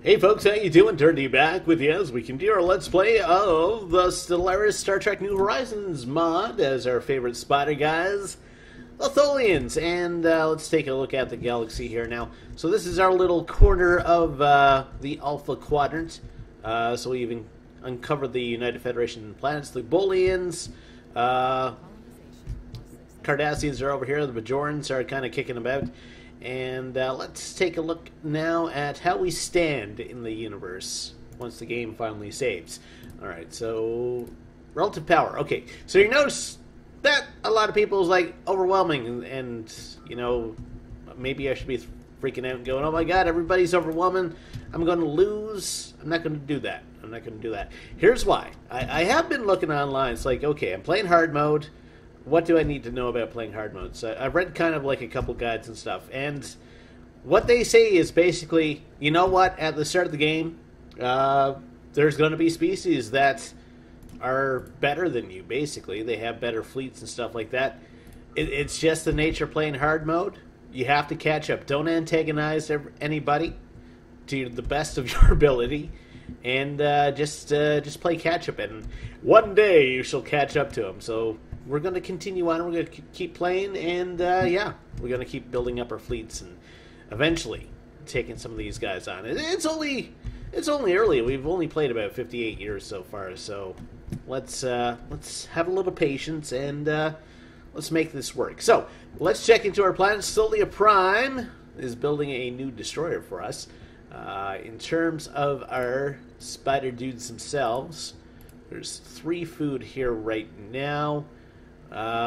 Hey folks, how you doing? Durinde back with you as we continue our Let's Play of the Stellaris Star Trek New Horizons mod as our favorite spider guys, the Tholians. And let's take a look at the galaxy here now. So this is our little corner of the Alpha Quadrant. So we even uncovered the United Federation planets, the Bolians. Cardassians are over here, the Bajorans are kind of kicking about. And let's take a look now at how we stand in the universe once the game finally saves. Alright, so relative power. Okay, so you notice that a lot of people is like overwhelming, and you know, maybe I should be freaking out and going, oh my god, everybody's overwhelming, I'm going to lose. I'm not going to do that. I'm not going to do that. Here's why. I have been looking online. It's like, okay, I'm playing hard mode. What do I need to know about playing hard mode? So I've read kind of like a couple guides and stuff, and what they say is basically, you know what, at the start of the game, there's going to be species that are better than you, basically. They have better fleets and stuff like that. It's just the nature of playing hard mode. You have to catch up. Don't antagonize anybody to the best of your ability, and just play catch up, and one day you shall catch up to them. So we're going to continue on. We're going to keep playing, and yeah, we're going to keep building up our fleets, and eventually taking some of these guys on. It's only early. We've only played about 58 years so far, so let's have a little patience, and let's make this work. So let's check into our planet. Solia Prime is building a new destroyer for us. In terms of our spider dudes themselves, there's 3 food here right now.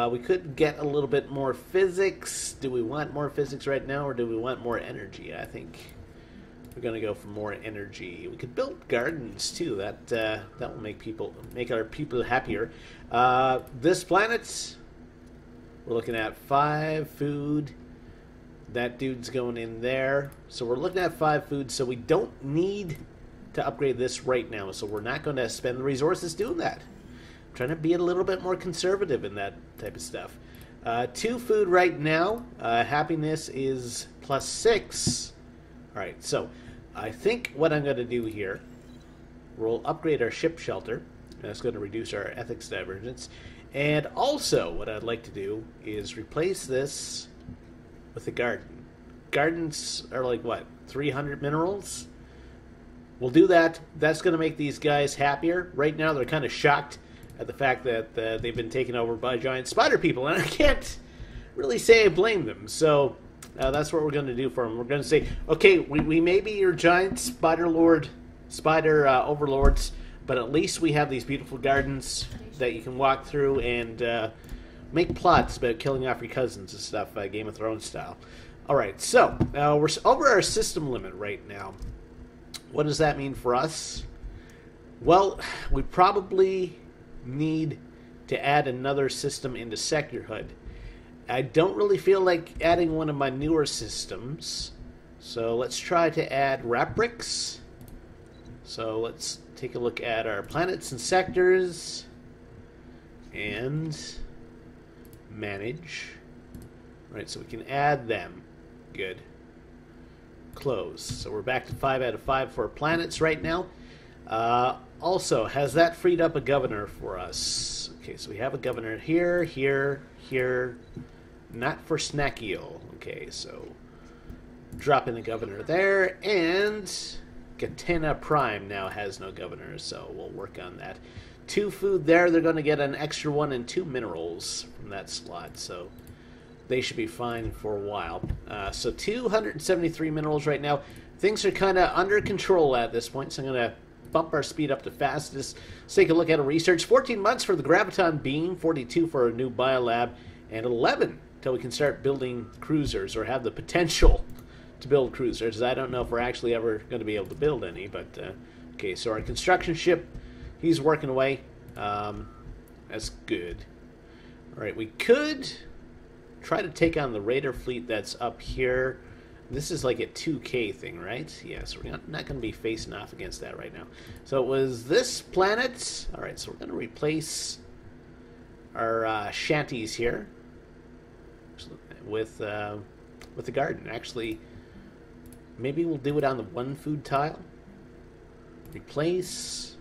We could get a little bit more physics. Do we want more physics right now, or do we want more energy? I think we're going to go for more energy. We could build gardens too. That will make our people happier. This planet, we're looking at 5 food. That dude's going in there. So we're looking at 5 food. So we don't need to upgrade this right now. So we're not going to spend the resources doing that. Trying to be a little bit more conservative in that type of stuff. 2 food right now. Happiness is +6. Alright, so I think what I'm going to do here, we'll upgrade our ship shelter. That's going to reduce our ethics divergence. And also what I'd like to do is replace this with a garden. Gardens are like, what, 300 minerals? We'll do that. That's going to make these guys happier. Right now they're kind of shocked at the fact that they've been taken over by giant spider people, and I can't really say I blame them. So that's what we're going to do for them. We're going to say, okay, we may be your giant spider overlords, but at least we have these beautiful gardens that you can walk through and make plots about killing off your cousins and stuff, Game of Thrones style. Alright, so we're over our system limit right now. What does that mean for us? Well, we probably need to add another system into Sectorhood. I don't really feel like adding one of my newer systems, so let's try to add Raprix. So let's take a look at our planets and sectors and manage. Right, so we can add them. Good. Close. So we're back to 5 out of 5 for planets right now. Also, has that freed up a governor for us? Okay, so we have a governor here, here, here. Not for Snackeel. Okay, so drop in the governor there, and Katana Prime now has no governor, so we'll work on that. 2 food there. They're going to get an extra 1 and 2 minerals from that slot, so they should be fine for a while. So 273 minerals right now. Things are kind of under control at this point, so I'm going to bump our speed up to fastest. Let's take a look at a research. 14 months for the Graviton Beam, 42 for a new biolab, and 11 till we can start building cruisers, or have the potential to build cruisers. I don't know if we're actually ever going to be able to build any, but okay, so our construction ship, he's working away. That's good. Alright, we could try to take on the Raider fleet that's up here. This is like a 2K thing, right? Yeah, so we're not going to be facing off against that right now. So it was this planet. Alright, so we're going to replace our shanties here with the garden. Actually, maybe we'll do it on the 1 food tile. Replace.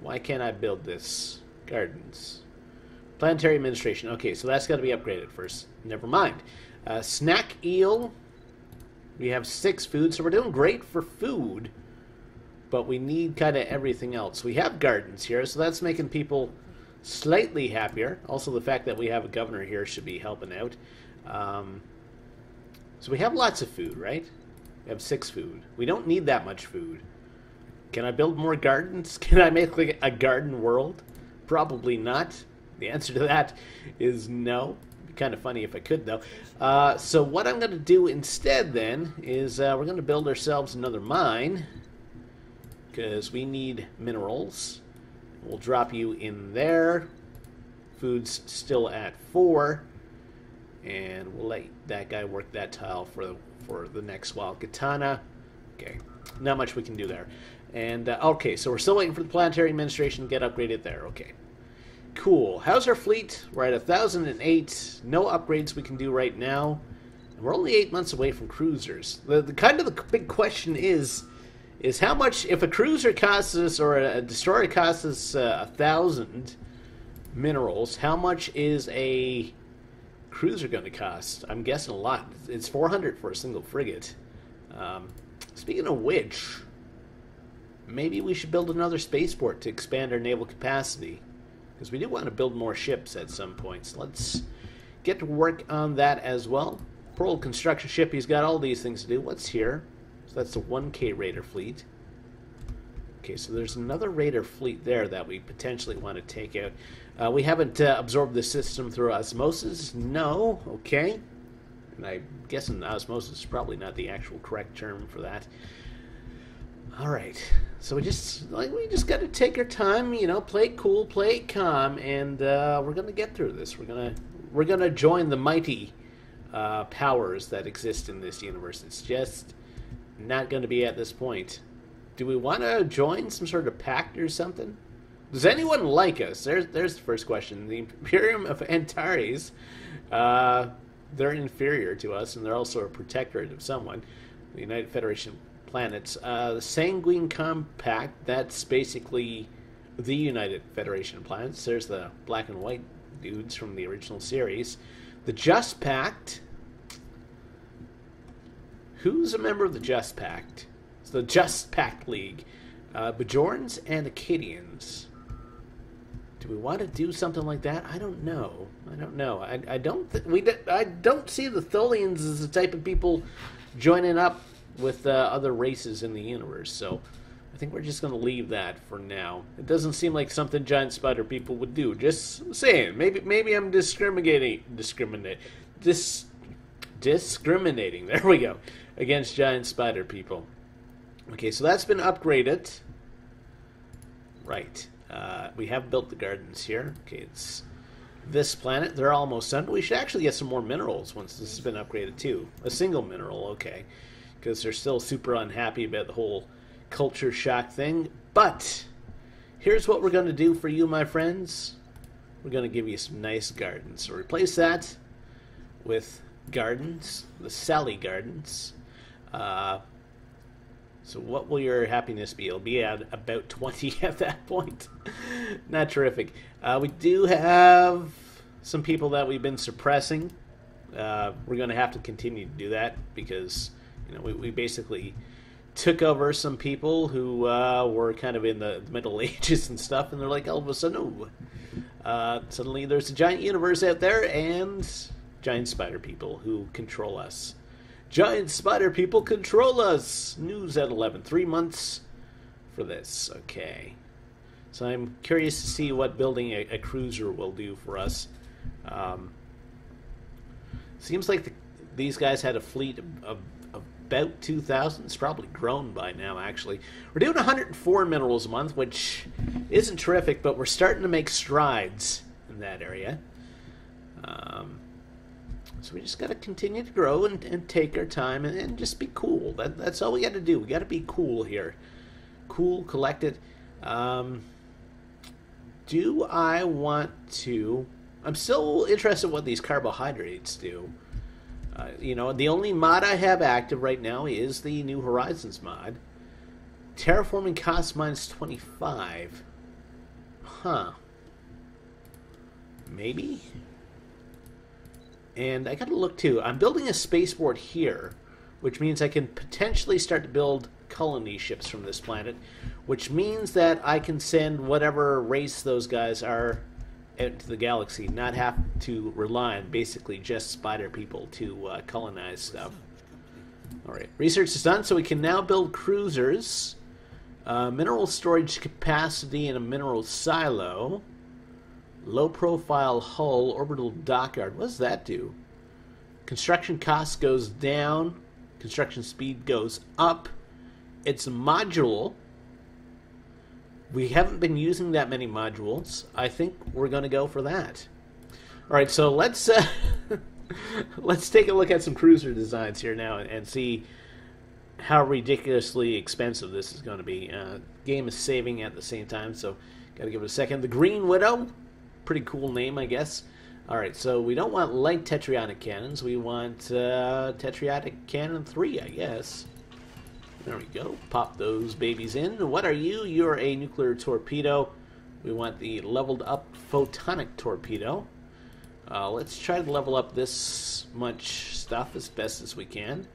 Why can't I build this? Gardens. Planetary administration. Okay, so that's got to be upgraded first. Never mind. Snack eel. We have 6 food, so we're doing great for food. But we need kind of everything else. We have gardens here, so that's making people slightly happier. Also, the fact that we have a governor here should be helping out. So we have lots of food, right? We have 6 food. We don't need that much food. Can I build more gardens? Can I make like a garden world? Probably not. The answer to that is no. It'd be kind of funny if I could, though. So what I'm going to do instead, then, is we're going to build ourselves another mine. Because we need minerals. We'll drop you in there. Food's still at 4. And we'll let that guy work that tile for the next while. Katana. Okay. Not much we can do there. And, okay, so we're still waiting for the planetary administration to get upgraded there. Okay. Cool. How's our fleet? We're at 1,008. No upgrades we can do right now. And we're only 8 months away from cruisers. The kind of the big question is how much, if a cruiser costs us, or a destroyer costs us 1,000 minerals, how much is a cruiser going to cost? I'm guessing a lot. It's 400 for a single frigate. Speaking of which, maybe we should build another spaceport to expand our naval capacity. Because we do want to build more ships at some point. So let's get to work on that as well. Poor old construction ship, he's got all these things to do. What's here? So that's the 1K Raider fleet. Okay, so there's another Raider fleet there that we potentially want to take out. We haven't absorbed the system through osmosis. No. Okay. And I'm guessing osmosis is probably not the actual correct term for that. All right. So we just got to take our time, you know, play it cool, play it calm, and we're gonna get through this. We're gonna join the mighty powers that exist in this universe. It's just not going to be at this point. Do we want to join some sort of pact or something? Does anyone like us? There's the first question. The Imperium of Antares, they're inferior to us, and they're also a protectorate of someone. The United Federation of Planets. The Sanguine Compact, that's basically the United Federation of Planets. There's the black and white dudes from the original series. The Just Pact. Who's a member of the Just Pact? It's the Just Pact League. Bajorans and Acadians. Do we want to do something like that? I don't know. I don't see the Tholians as the type of people joining up with other races in the universe. So I think we're just going to leave that for now. It doesn't seem like something giant spider people would do. Just saying. Maybe I'm discriminating. There we go. Against giant spider people. Okay, so that's been upgraded. Right. We have built the gardens here. Okay, it's this planet. They're almost done. But we should actually get some more minerals once this has been upgraded too. A single mineral, okay. Because they're still super unhappy about the whole culture shock thing. But here's what we're going to do for you, my friends. We're going to give you some nice gardens. So replace that with gardens, the Sally Gardens. So what will your happiness be? It'll be at about 20 at that point. Not terrific. We do have some people that we've been suppressing. We're going to have to continue to do that because, you know, we basically took over some people who were kind of in the Middle Ages and stuff, and they're like, all of a sudden, suddenly there's a giant universe out there and giant spider people who control us. Giant spider people control us! News at 11. 3 months for this. Okay. So I'm curious to see what building a cruiser will do for us. Seems like these guys had a fleet of about 2,000. It's probably grown by now, actually. We're doing 104 minerals a month, which isn't terrific, but we're starting to make strides in that area. So we just got to continue to grow and take our time and just be cool. That's all we got to do. We got to be cool here. Cool, collected. Do I want to... I'm still interested in what these carbohydrates do. You know, the only mod I have active right now is the new Horizons mod. Terraforming cost minus 25. Huh. Maybe? And I gotta look too. I'm building a spaceport here, which means I can potentially start to build colony ships from this planet, which means that I can send whatever race those guys are out into the galaxy, not have to rely on basically just spider people to colonize stuff. Alright, research is done, so we can now build cruisers. Mineral storage capacity in a mineral silo. Low profile hull, orbital dockyard. What does that do? Construction cost goes down. Construction speed goes up. It's modular. We haven't been using that many modules. I think we're going to go for that. Alright, so let's let's take a look at some cruiser designs here now and see how ridiculously expensive this is going to be. Game is saving at the same time, so got to give it a second. The Green Widow. Pretty cool name, I guess. Alright, so we don't want light tetriotic cannons. We want tetriotic cannon 3, I guess. There we go. Pop those babies in. What are you? You're a nuclear torpedo. We want the leveled up photonic torpedo. Let's try to level up this much stuff as best as we can.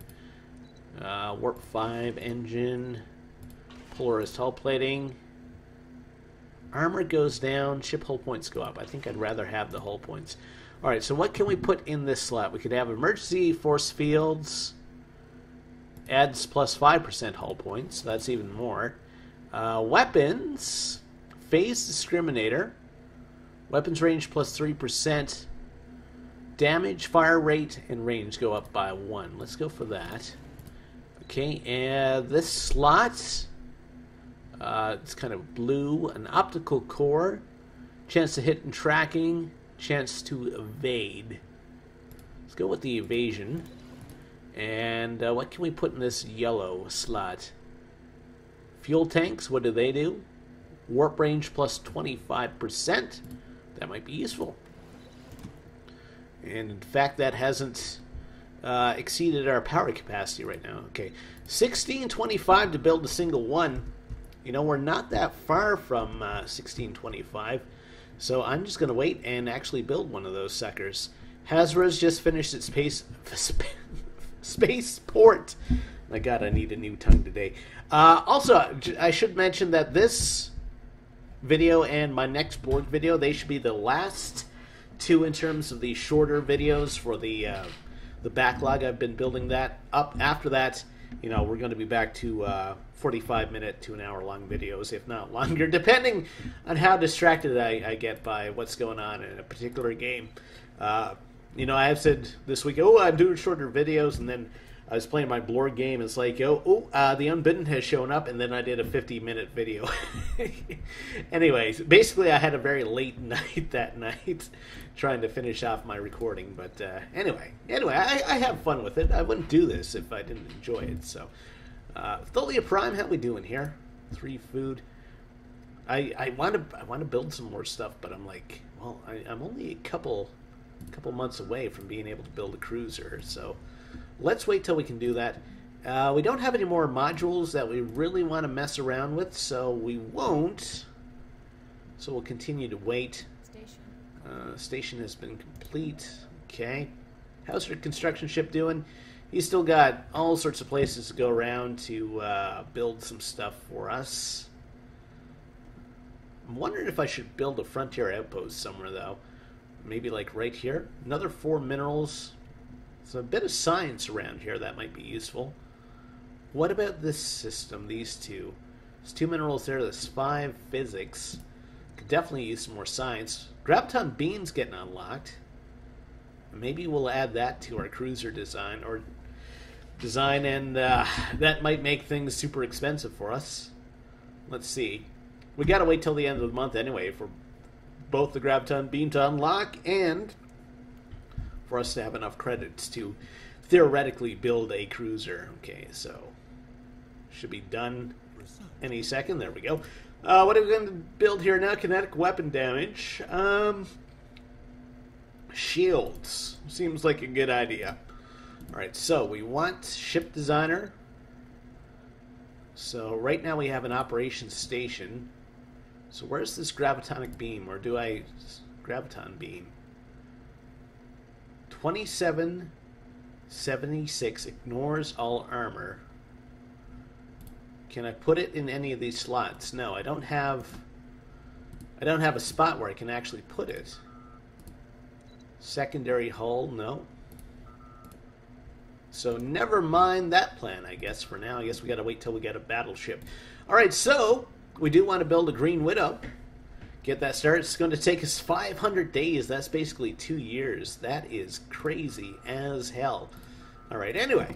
Warp 5 engine. Polaris hull plating. Armor goes down, ship hull points go up. I think I'd rather have the hull points. Alright, so what can we put in this slot? We could have emergency force fields. Adds plus 5% hull points. That's even more. Weapons. Phase discriminator. Weapons range plus 3%. Damage, fire rate, and range go up by 1. Let's go for that. Okay, and this slot... it's kind of blue. An optical core. Chance to hit and tracking. Chance to evade. Let's go with the evasion. And what can we put in this yellow slot? Fuel tanks, what do they do? Warp range plus 25%. That might be useful. And in fact, that hasn't exceeded our power capacity right now. Okay, 1625 to build a single one. You know, we're not that far from 1625, so I'm just going to wait and actually build one of those suckers. Hasbro's just finished its spaceport. My God, I need a new tongue today. Also, I should mention that this video and my next board video, they should be the last two in terms of the shorter videos for the backlog. I've been building that up. After that, you know, we're going to be back to 45-minute to an hour-long videos, if not longer, depending on how distracted I get by what's going on in a particular game. You know, I have said this week, oh, I'm doing shorter videos, and then I was playing my Blorg game, and it's like, the Unbidden has shown up, and then I did a 50-minute video. Anyways, basically I had a very late night that night trying to finish off my recording, but anyway, I have fun with it. I wouldn't do this if I didn't enjoy it, so... Tholia Prime, how we doing here? 3 food. I want to build some more stuff, but I'm like, well, I'm only a couple months away from being able to build a cruiser, so let's wait till we can do that. We don't have any more modules that we really want to mess around with, so we won't. So we'll continue to wait. Station has been complete. Okay. How's your construction ship doing? He's still got all sorts of places to go around to build some stuff for us. I'm wondering if I should build a frontier outpost somewhere, though. Maybe like right here. Another 4 minerals. So a bit of science around here that might be useful. What about this system, these two? There's 2 minerals there, there's 5 physics. Could definitely use some more science. Graviton beam's getting unlocked. Maybe we'll add that to our cruiser design, and that might make things super expensive for us. Let's see. We gotta wait till the end of the month anyway for both the Graviton beam to unlock and for us to have enough credits to theoretically build a cruiser. Okay, so should be done any second. There we go. What are we going to build here now? Kinetic weapon damage. Shields. Seems like a good idea. Alright, so we want ship designer. So right now we have an operations station. So where's this gravitonic beam? Or do I... Graviton beam. 2776 ignores all armor. Can I put it in any of these slots? No, I don't have a spot where I can actually put it. Secondary hull, no. So never mind that plan, I guess, for now. I guess we gotta wait till we get a battleship. Alright, so we do want to build a Green Widow. Get that started. It's going to take us 500 days. That's basically 2 years. That is crazy as hell. Alright, anyway.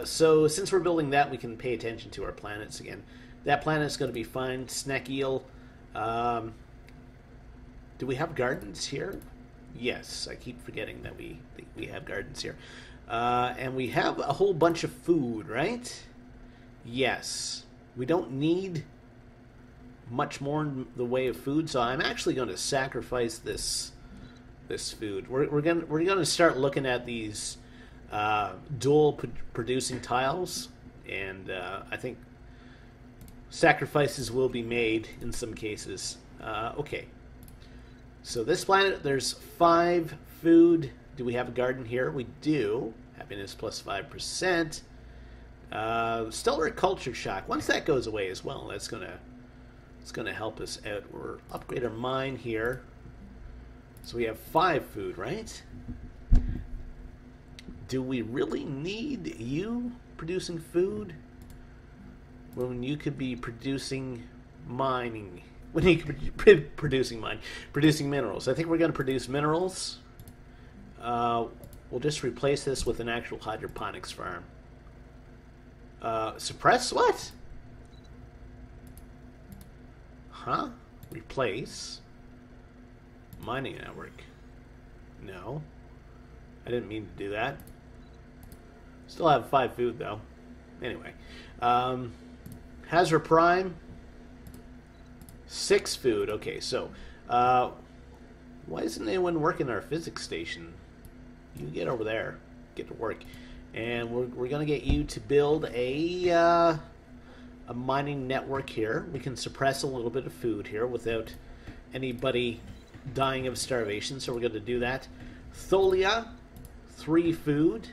So since we're building that, we can pay attention to our planets again. That planet's going to be fine. Snack Eel. Do we have gardens here? Yes, I keep forgetting that we have gardens here. And we have a whole bunch of food, right? Yes. We don't need much more in the way of food, so I'm actually going to sacrifice this food. We're going to start looking at these dual producing tiles, and I think sacrifices will be made in some cases. Okay. So this planet, there's 5 food. Do we have a garden here? We do. Happiness plus 5%. Stellar culture shock. Once that goes away as well, it's gonna help us out. We're upgrade our mine here. So we have 5 food, right? Do we really need you producing food when you could be producing mining? When you could be producing minerals. I think we're going to produce minerals. We'll just replace this with an actual hydroponics farm. Suppress what? Huh? Replace mining network. No. I didn't mean to do that. Still have 5 food though. Anyway. Hazard Prime. 6 food. Okay, so why isn't anyone working our physics station? You get over there. Get to work. And we're going to get you to build a mining network here. We can suppress a little bit of food here without anybody dying of starvation, so we're going to do that. Tholia, 3 food.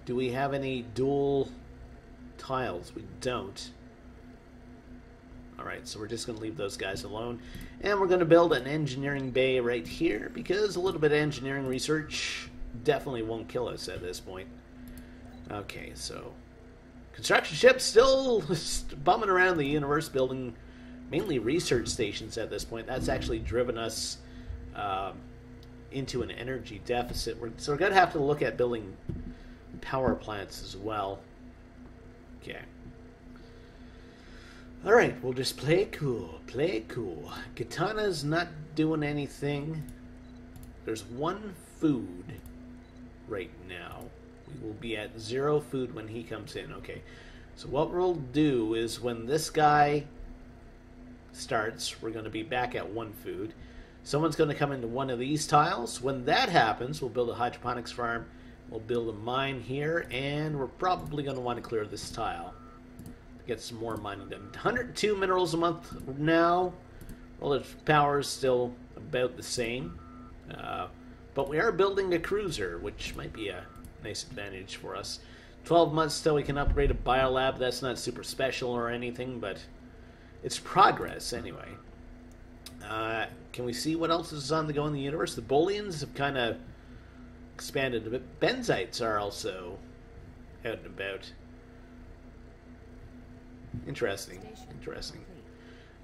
Do we have any dual tiles? We don't. Alright, so we're just going to leave those guys alone. And we're going to build an engineering bay right here, because a little bit of engineering research definitely won't kill us at this point. Okay, so construction ships still bumming around the universe, building mainly research stations at this point. That's actually driven us into an energy deficit. So we're going to have to look at building power plants as well. Okay. Alright, we'll just play it cool. Play it cool. Katana's not doing anything. There's 1 food right now. We will be at 0 food when he comes in. Okay. So what we'll do is when this guy starts, we're going to be back at 1 food. Someone's going to come into one of these tiles. When that happens, we'll build a hydroponics farm. We'll build a mine here, and we're probably going to want to clear this tile. Get some more mining done. 102 minerals a month now. Well, the power is still about the same. But we are building a cruiser, which might be a nice advantage for us. 12 months till we can upgrade a biolab. That's not super special or anything, but it's progress anyway. Can we see what else is on the go in the universe? The Bolians have kind of expanded a bit. Benzites are also out and about. Interesting. Interesting.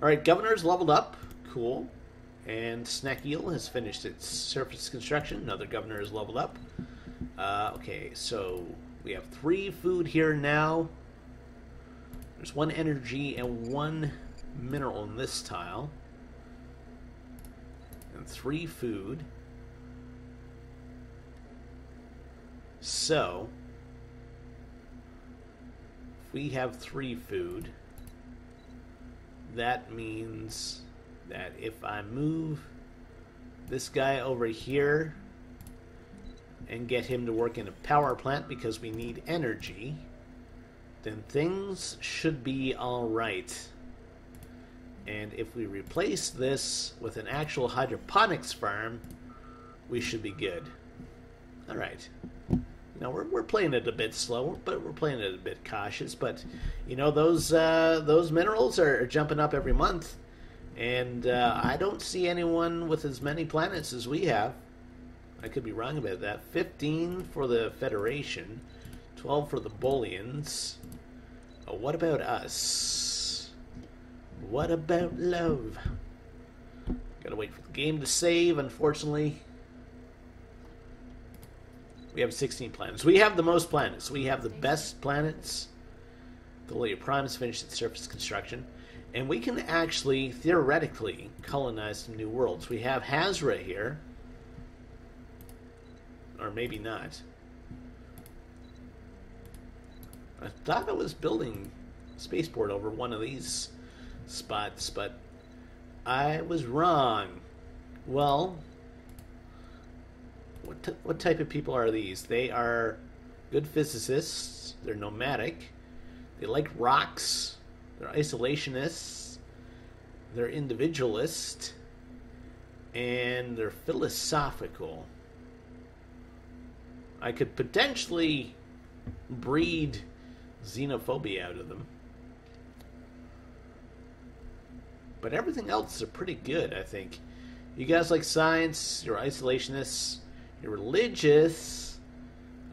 Alright, Governor's leveled up. Cool. And Snack Eel has finished its surface construction. Another Governor is leveled up. Okay, so we have 3 food here now. There's 1 energy and 1 mineral in this tile. And 3 food. So we have 3 food. That means that if I move this guy over here and get him to work in a power plant because we need energy, then things should be alright. And if we replace this with an actual hydroponics farm, we should be good. Alright. You know, we're playing it a bit slow, but we're playing it a bit cautious. But, you know, those minerals are jumping up every month. And I don't see anyone with as many planets as we have. I could be wrong about that. 15 for the Federation. 12 for the Bullions. What about us? What about love? Gotta wait for the game to save, unfortunately. We have 16 planets. We have the most planets. We have the best planets. The Lily Prime has finished its surface construction. And we can actually, theoretically, colonize some new worlds. We have Hazra here. Or maybe not. I thought I was building a spaceport over one of these spots, but I was wrong. Well, what type of people are these? They are good physicists. They're nomadic. They like rocks. They're isolationists. They're individualist. And they're philosophical. I could potentially breed xenophobia out of them. But everything else are pretty good, I think. You guys like science, you're isolationists, you're religious,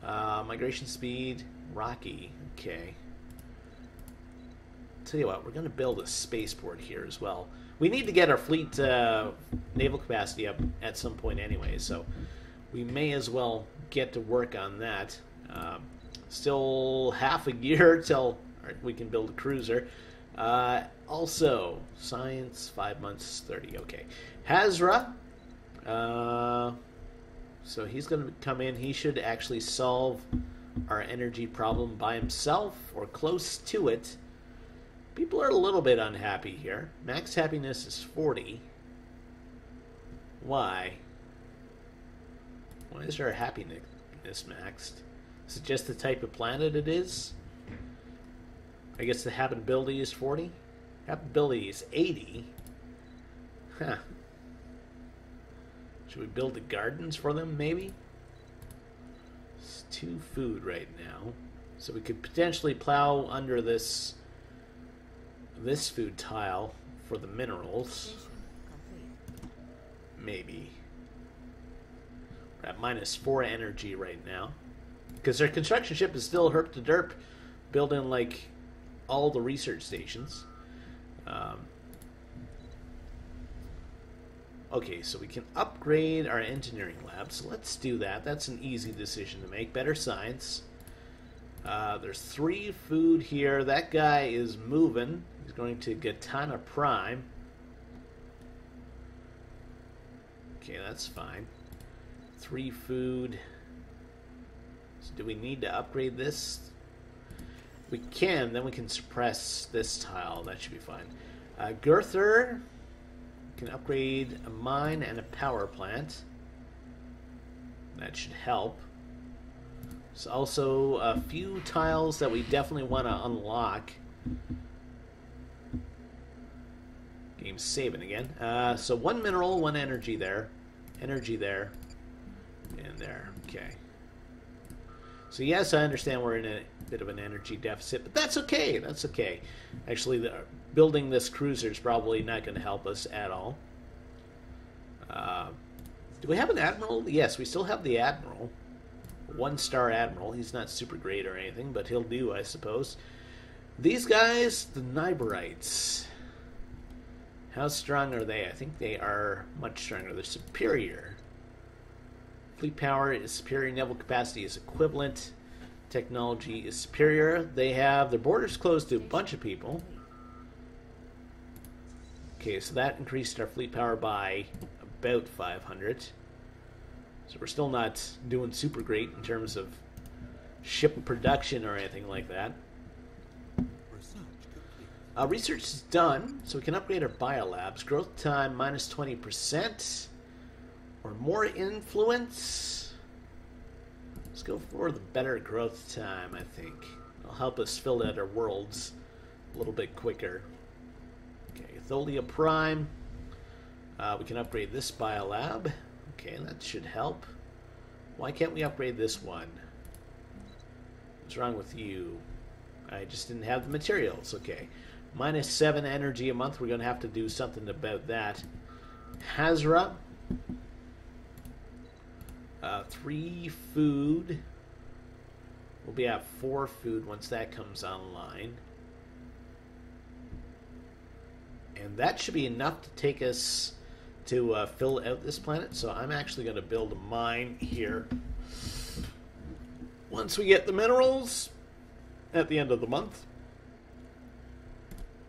migration speed, rocky, okay. Tell you what, we're going to build a spaceport here as well. We need to get our fleet naval capacity up at some point anyway, so we may as well get to work on that. Still half a year till we can build a cruiser. Also, science, 5 months, 30, okay. Hazra, so he's going to come in. He should actually solve our energy problem by himself or close to it. People are a little bit unhappy here. Max happiness is 40. Why? Why is there a happiness maxed? Is it just the type of planet it is? I guess the habitability is 40? Habitability is 80? Huh. Should we build the gardens for them, maybe? It's 2 food right now. So we could potentially plow under this food tile for the minerals. Maybe. We're at -4 energy right now. Because their construction ship is still herp to derp, building like all the research stations. Okay, so we can upgrade our engineering lab. So let's do that. That's an easy decision to make. Better science. There's 3 food here. That guy is moving. He's going to Gatana Prime. Okay, that's fine. 3 food. So do we need to upgrade this? We can, then we can suppress this tile. That should be fine. Girther can upgrade a mine and a power plant. That should help. There's also a few tiles that we definitely want to unlock. Game's saving again. So 1 mineral, 1 energy there. Energy there. And there. Okay. So yes, I understand we're in a bit of an energy deficit, but that's okay. That's okay. Actually, building this cruiser is probably not going to help us at all. Do we have an admiral? Yes, we still have the admiral. 1-star admiral. He's not super great or anything, but he'll do, I suppose. These guys, the Niberites. How strong are they? I think they are much stronger. They're superior. Fleet power is superior. Naval capacity is equivalent. Technology is superior. They have their borders closed to a bunch of people. Okay, so that increased our fleet power by about 500. So we're still not doing super great in terms of ship production or anything like that. Research is done, so we can upgrade our biolabs. Growth time -20%. Or more influence. Let's go for the better growth time, I think. It'll help us fill out our worlds a little bit quicker. Okay, Tholia Prime. We can upgrade this biolab. Okay, that should help. Why can't we upgrade this one? What's wrong with you? I just didn't have the materials. Okay. -7 energy a month. We're going to have to do something about that. Hazra. 3 food. We'll be at 4 food once that comes online. And that should be enough to take us to fill out this planet. So I'm actually going to build a mine here. Once we get the minerals at the end of the month.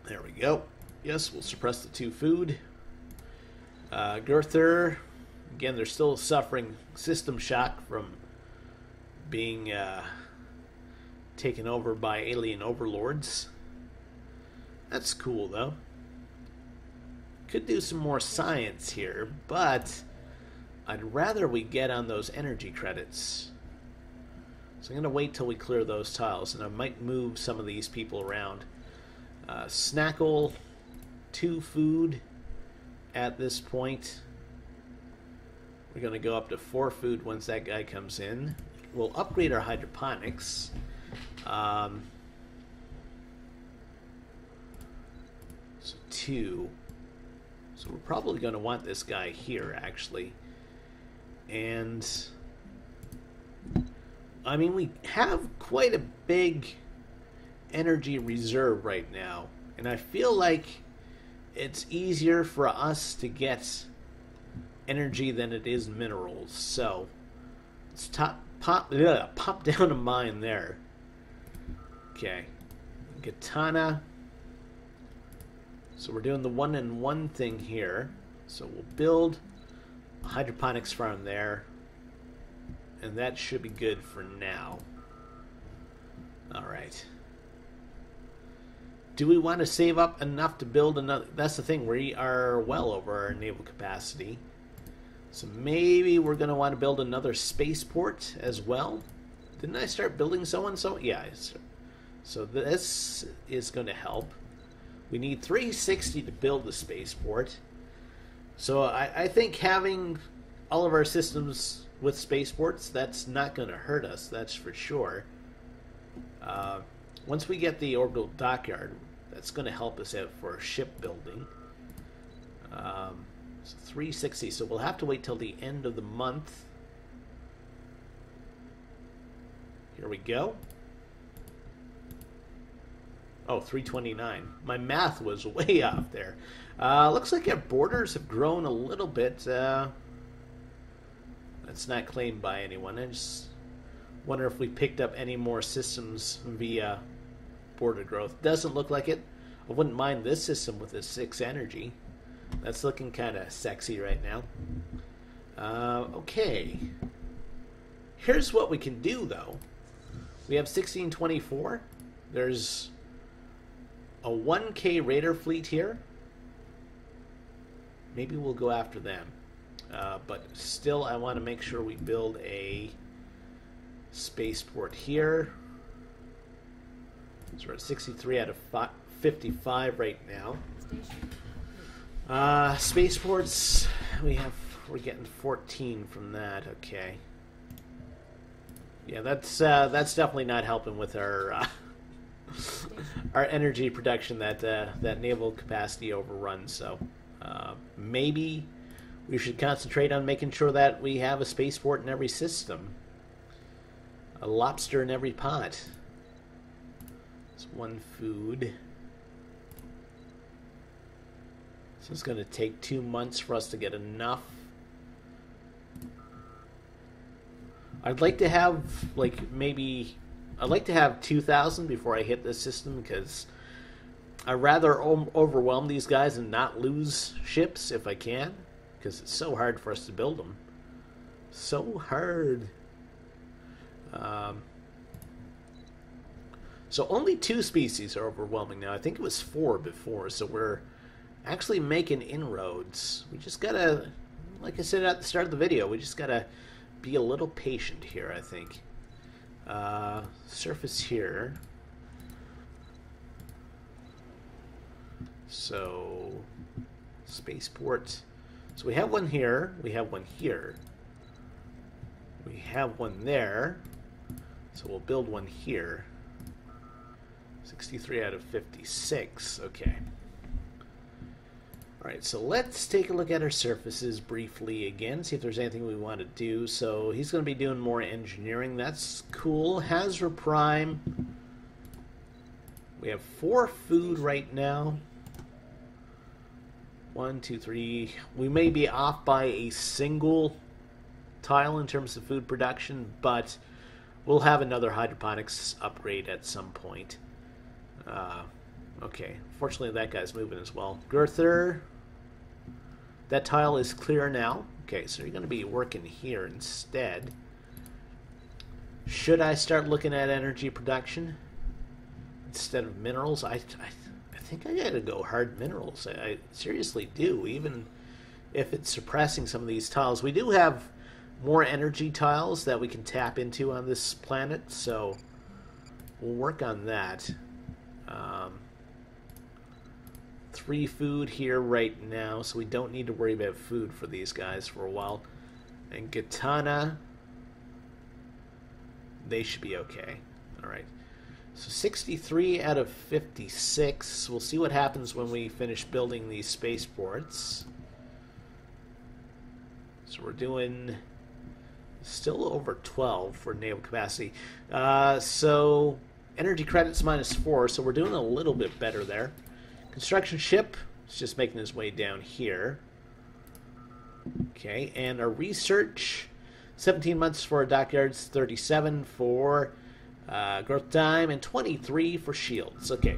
There we go. Yes, we'll suppress the 2 food. Girther. Again, they're still suffering system shock from being taken over by alien overlords. That's cool, though. Could do some more science here, but I'd rather we get on those energy credits. So I'm going to wait till we clear those tiles, and I might move some of these people around. Snackle, 2 food at this point. We're going to go up to 4 food once that guy comes in. We'll upgrade our hydroponics. So 2. So we're probably going to want this guy here, actually. And I mean, we have quite a big energy reserve right now. And I feel like it's easier for us to get energy than it is minerals. So let's pop down a mine there. Okay. Katana. So we're doing the 1-in-1 thing here. So we'll build a hydroponics farm there. And that should be good for now. Alright. Do we want to save up enough to build another? That's the thing. We are well over our naval capacity. So maybe we're going to want to build another spaceport as well. Didn't I start building so-and-so? Yeah. So this is going to help. We need 360 to build the spaceport. So I think having all of our systems with spaceports, that's not going to hurt us, that's for sure. Once we get the orbital dockyard, that's going to help us out for shipbuilding. So 360, so we'll have to wait till the end of the month. Here we go. Oh, 329. My math was way off there. Looks like our borders have grown a little bit. That's not claimed by anyone. I just wonder if we picked up any more systems via border growth. Doesn't look like it. I wouldn't mind this system with a 6 energy. That's looking kind of sexy right now. Okay. Here's what we can do, though. We have 1624. There's a 1K raider fleet here. Maybe we'll go after them. But still, I want to make sure we build a spaceport here. So we're at 63 out of 55 right now. Spaceports, we're getting 14 from that. Okay. Yeah, that's definitely not helping with our our energy production. That naval capacity overruns. So maybe we should concentrate on making sure that we have a spaceport in every system, a lobster in every pot. It's 1 food. So it's going to take 2 months for us to get enough. I'd like to have, I'd like to have 2,000 before I hit this system, because I'd rather overwhelm these guys and not lose ships if I can, because it's so hard for us to build them. So hard. So only 2 species are overwhelming now. I think it was 4 before, so we're actually making inroads. We just gotta, like I said at the start of the video, we just gotta be a little patient here, I think. Surface here. So, spaceport. So we have one here. We have one here. We have one there. So we'll build one here. 63 out of 56. Okay. Alright, so let's take a look at our surfaces briefly again, see if there's anything we want to do. So he's going to be doing more engineering. That's cool. Hazra Prime. We have 4 food right now. 1, 2, 3. We may be off by a single tile in terms of food production, but we'll have another hydroponics upgrade at some point. Okay, fortunately that guy's moving as well. Girther, that tile is clear now. Okay, so you're going to be working here instead. Should I start looking at energy production instead of minerals? I think I gotta go hard minerals. I seriously do, even if it's suppressing some of these tiles. We do have more energy tiles that we can tap into on this planet, so we'll work on that. 3 food here right now, so we don't need to worry about food for these guys for a while. And Gitana, they should be okay. Alright. So 63 out of 56. We'll see what happens when we finish building these spaceports. So we're doing still over 12 for naval capacity. So energy credits -4, so we're doing a little bit better there. Construction ship is just making his way down here. Okay, and our research, 17 months for our dockyards, 37 for growth time, and 23 for shields. Okay,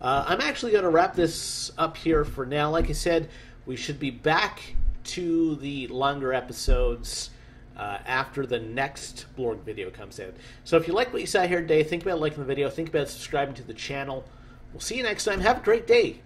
I'm actually going to wrap this up here for now. Like I said, we should be back to the longer episodes after the next Blorg video comes out. So if you like what you saw here today, think about liking the video, think about subscribing to the channel. We'll see you next time. Have a great day.